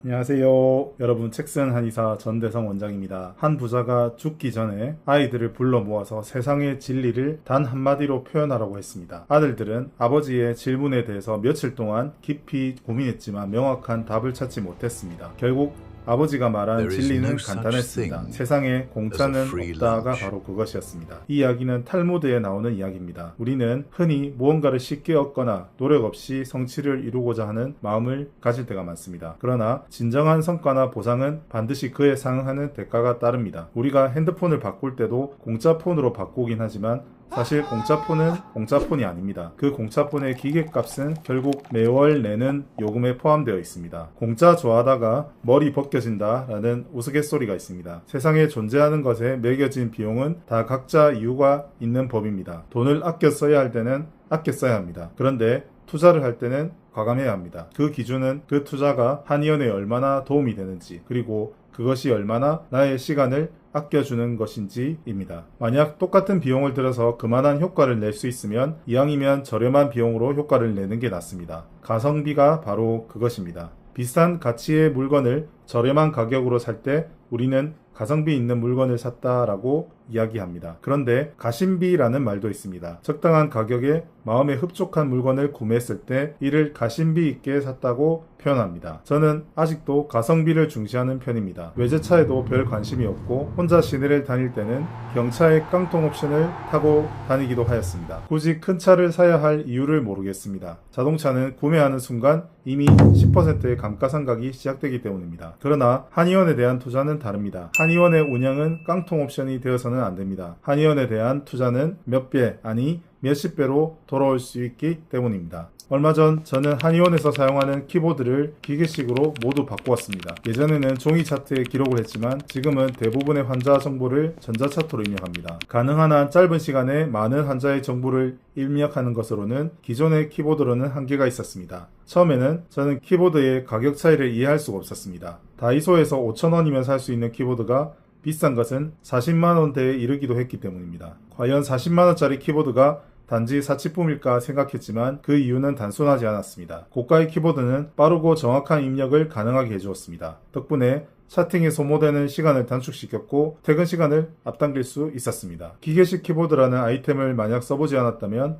안녕하세요. 여러분, 책쓴 한의사 전대성 원장입니다. 한 부자가 죽기 전에 아이들을 불러 모아서 세상의 진리를 단 한마디로 표현하라고 했습니다. 아들들은 아버지의 질문에 대해서 며칠 동안 깊이 고민했지만 명확한 답을 찾지 못했습니다. 결국 아버지가 말한 진리는 간단했습니다. 세상에 공짜는 없다가 바로 그것이었습니다. 이 이야기는 탈무드에 나오는 이야기입니다. 우리는 흔히 무언가를 쉽게 얻거나 노력 없이 성취를 이루고자 하는 마음을 가질 때가 많습니다. 그러나 진정한 성과나 보상은 반드시 그에 상응하는 대가가 따릅니다. 우리가 핸드폰을 바꿀 때도 공짜 폰으로 바꾸긴 하지만 사실 공짜폰은 공짜폰이 아닙니다. 그 공짜폰의 기계값은 결국 매월 내는 요금에 포함되어 있습니다. 공짜 좋아하다가 머리 벗겨진다 라는 우스갯소리가 있습니다. 세상에 존재하는 것에 매겨진 비용은 다 각자 이유가 있는 법입니다. 돈을 아껴 써야 할 때는 아껴 써야 합니다. 그런데 투자를 할 때는 과감해야 합니다. 그 기준은 그 투자가 한의원에 얼마나 도움이 되는지, 그리고 그것이 얼마나 나의 시간을 아껴주는 것인지입니다. 만약 똑같은 비용을 들여서 그만한 효과를 낼 수 있으면 이왕이면 저렴한 비용으로 효과를 내는 게 낫습니다. 가성비가 바로 그것입니다. 비싼 가치의 물건을 저렴한 가격으로 살 때 우리는 가성비 있는 물건을 샀다라고 이야기합니다. 그런데 가심비라는 말도 있습니다. 적당한 가격에 마음에 흡족한 물건을 구매했을 때 이를 가심비 있게 샀다고 표현합니다. 저는 아직도 가성비를 중시하는 편입니다. 외제차에도 별 관심이 없고 혼자 시내를 다닐 때는 경차의 깡통 옵션을 타고 다니기도 하였습니다. 굳이 큰 차를 사야 할 이유를 모르겠습니다. 자동차는 구매하는 순간 이미 10%의 감가상각이 시작되기 때문입니다. 그러나 한의원에 대한 투자는 다릅니다. 한의원의 운영은 깡통 옵션이 되어서는 안 됩니다. 한의원에 대한 투자는 몇 배, 아니 몇십 배로 돌아올 수 있기 때문입니다. 얼마 전 저는 한의원에서 사용하는 키보드를 기계식으로 모두 바꾸었습니다. 예전에는 종이 차트에 기록을 했지만 지금은 대부분의 환자 정보를 전자차트로 입력합니다. 가능한 한 짧은 시간에 많은 환자의 정보를 입력하는 것으로는 기존의 키보드로는 한계가 있었습니다. 처음에는 저는 키보드의 가격 차이를 이해할 수가 없었습니다. 다이소에서 5,000원이면 살 수 있는 키보드가 비싼 것은 40만원대에 이르기도 했기 때문입니다. 과연 40만원짜리 키보드가 단지 사치품일까 생각했지만 그 이유는 단순하지 않았습니다. 고가의 키보드는 빠르고 정확한 입력을 가능하게 해주었습니다. 덕분에 차팅에 소모되는 시간을 단축시켰고 퇴근 시간을 앞당길 수 있었습니다. 기계식 키보드라는 아이템을 만약 써보지 않았다면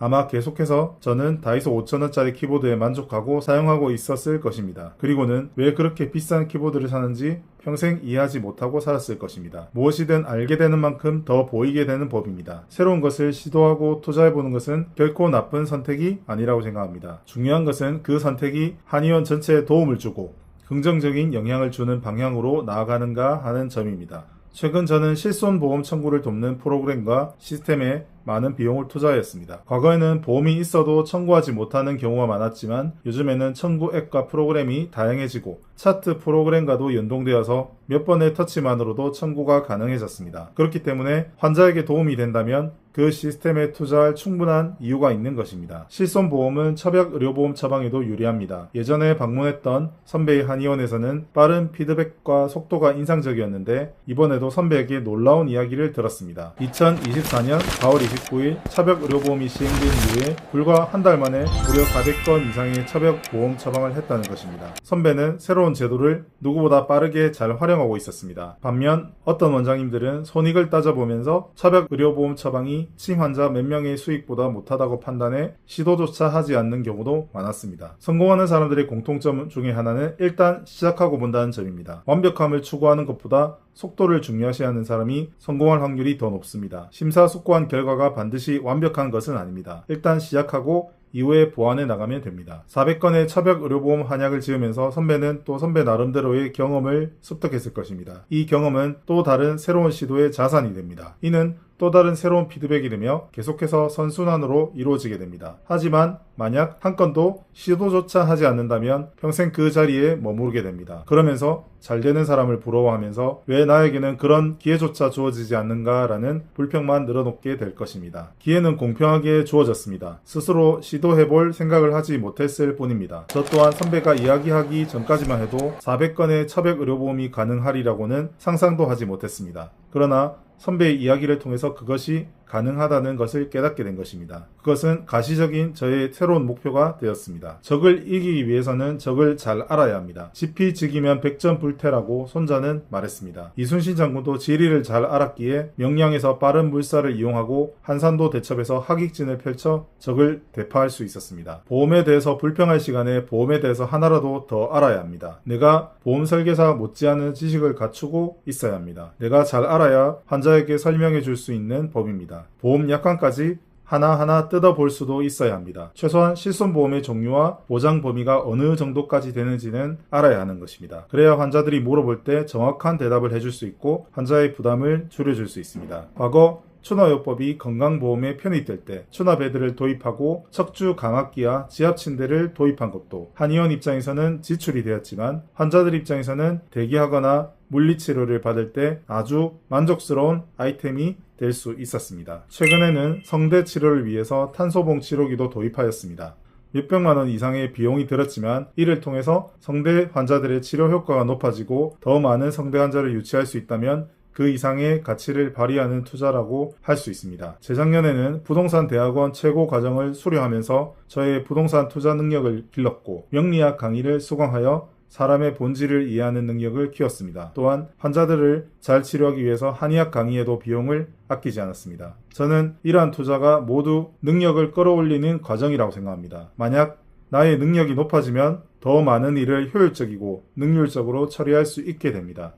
아마 계속해서 저는 다이소 5,000원짜리 키보드에 만족하고 사용하고 있었을 것입니다. 그리고는 왜 그렇게 비싼 키보드를 사는지 평생 이해하지 못하고 살았을 것입니다. 무엇이든 알게 되는 만큼 더 보이게 되는 법입니다. 새로운 것을 시도하고 투자해보는 것은 결코 나쁜 선택이 아니라고 생각합니다. 중요한 것은 그 선택이 한의원 전체에 도움을 주고 긍정적인 영향을 주는 방향으로 나아가는가 하는 점입니다. 최근 저는 실손보험 청구를 돕는 프로그램과 시스템에 많은 비용을 투자하였습니다. 과거에는 보험이 있어도 청구하지 못하는 경우가 많았지만 요즘에는 청구 앱과 프로그램이 다양해지고 차트 프로그램과도 연동되어서 몇 번의 터치만으로도 청구가 가능해졌습니다. 그렇기 때문에 환자에게 도움이 된다면 그 시스템에 투자할 충분한 이유가 있는 것입니다. 실손보험은 처벽의료보험 처방에도 유리합니다. 예전에 방문했던 선배의 한의원에서는 빠른 피드백과 속도가 인상적이었는데 이번에도 선배에게 놀라운 이야기를 들었습니다. 2024년 4월 29일 처벽의료보험이 시행된 이후에 불과 한 달 만에 무려 400건 이상의 처벽보험 처방을 했다는 것입니다. 선배는 새로운 제도를 누구보다 빠르게 잘 활용하고 있었습니다. 반면 어떤 원장님들은 손익을 따져보면서 처벽의료보험 처방이 침 환자 몇 명의 수익보다 못하다고 판단해 시도조차 하지 않는 경우도 많았습니다. 성공하는 사람들의 공통점 중에 하나는 일단 시작하고 본다는 점입니다. 완벽함을 추구하는 것보다 속도를 중요시하는 사람이 성공할 확률이 더 높습니다. 심사숙고한 결과가 반드시 완벽한 것은 아닙니다. 일단 시작하고 이후에 보완해 나가면 됩니다. 400건의 처벽의료보험 한약을 지으면서 선배는 또 선배 나름대로의 경험을 습득했을 것입니다. 이 경험은 또 다른 새로운 시도의 자산이 됩니다. 이는 또 다른 새로운 피드백이 되며 계속해서 선순환으로 이루어지게 됩니다. 하지만 만약 한 건도 시도조차 하지 않는다면 평생 그 자리에 머무르게 됩니다. 그러면서 잘 되는 사람을 부러워하면서 왜 나에게는 그런 기회조차 주어지지 않는가라는 불평만 늘어놓게 될 것입니다. 기회는 공평하게 주어졌습니다. 스스로 시도해볼 생각을 하지 못했을 뿐입니다. 저 또한 선배가 이야기하기 전까지만 해도 400건의 처벽의료보험이 가능하리라고는 상상도 하지 못했습니다. 그러나 선배의 이야기를 통해서 그것이 가능하다는 것을 깨닫게 된 것입니다. 그것은 가시적인 저의 새로운 목표가 되었습니다. 적을 이기기 위해서는 적을 잘 알아야 합니다. 지피지기면 백전불태라고 손자는 말했습니다. 이순신 장군도 지리를 잘 알았기에 명량에서 빠른 물살을 이용하고 한산도 대첩에서 하객진을 펼쳐 적을 대파할 수 있었습니다. 보험에 대해서 불평할 시간에 보험에 대해서 하나라도 더 알아야 합니다. 내가 보험 설계사 못지않은 지식을 갖추고 있어야 합니다. 내가 잘 알아야 환자에게 설명해 줄 수 있는 법입니다. 보험 약관까지 하나하나 뜯어볼 수도 있어야 합니다. 최소한 실손보험의 종류와 보장 범위가 어느 정도까지 되는지는 알아야 하는 것입니다. 그래야 환자들이 물어볼 때 정확한 대답을 해줄 수 있고 환자의 부담을 줄여줄 수 있습니다. 과거 추나요법이 건강보험에 편입될 때 추나베드를 도입하고 척추 강압기와 지압침대를 도입한 것도 한의원 입장에서는 지출이 되었지만 환자들 입장에서는 대기하거나 물리치료를 받을 때 아주 만족스러운 아이템이 될 수 있었습니다. 최근에는 성대 치료를 위해서 탄소봉 치료기도 도입하였습니다. 몇백만 원 이상의 비용이 들었지만 이를 통해서 성대 환자들의 치료 효과가 높아지고 더 많은 성대 환자를 유치할 수 있다면 그 이상의 가치를 발휘하는 투자라고 할 수 있습니다. 재작년에는 부동산 대학원 최고 과정을 수료하면서 저의 부동산 투자 능력을 길렀고 명리학 강의를 수강하여 사람의 본질을 이해하는 능력을 키웠습니다. 또한 환자들을 잘 치료하기 위해서 한의학 강의에도 비용을 아끼지 않았습니다. 저는 이러한 투자가 모두 능력을 끌어올리는 과정이라고 생각합니다. 만약 나의 능력이 높아지면 더 많은 일을 효율적이고 능률적으로 처리할 수 있게 됩니다.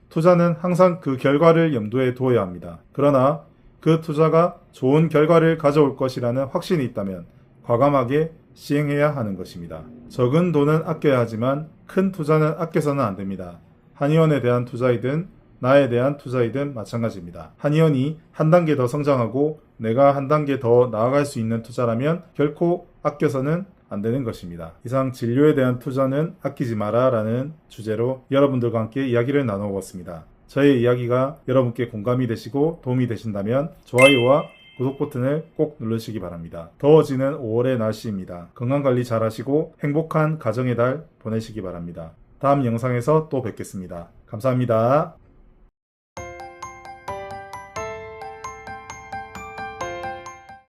투자는 항상 그 결과를 염두에 두어야 합니다. 그러나 그 투자가 좋은 결과를 가져올 것이라는 확신이 있다면 과감하게 시행해야 하는 것입니다. 적은 돈은 아껴야 하지만 큰 투자는 아껴서는 안 됩니다. 한의원에 대한 투자이든 나에 대한 투자이든 마찬가지입니다. 한의원이 한 단계 더 성장하고 내가 한 단계 더 나아갈 수 있는 투자라면 결코 아껴서는 안 되는 것입니다. 이상 진료에 대한 투자는 아끼지 마라 라는 주제로 여러분들과 함께 이야기를 나눠보았습니다. 저의 이야기가 여러분께 공감이 되시고 도움이 되신다면 좋아요와 구독 버튼을 꼭 누르시기 바랍니다. 더워지는 5월의 날씨입니다. 건강관리 잘 하시고 행복한 가정의 달 보내시기 바랍니다. 다음 영상에서 또 뵙겠습니다. 감사합니다.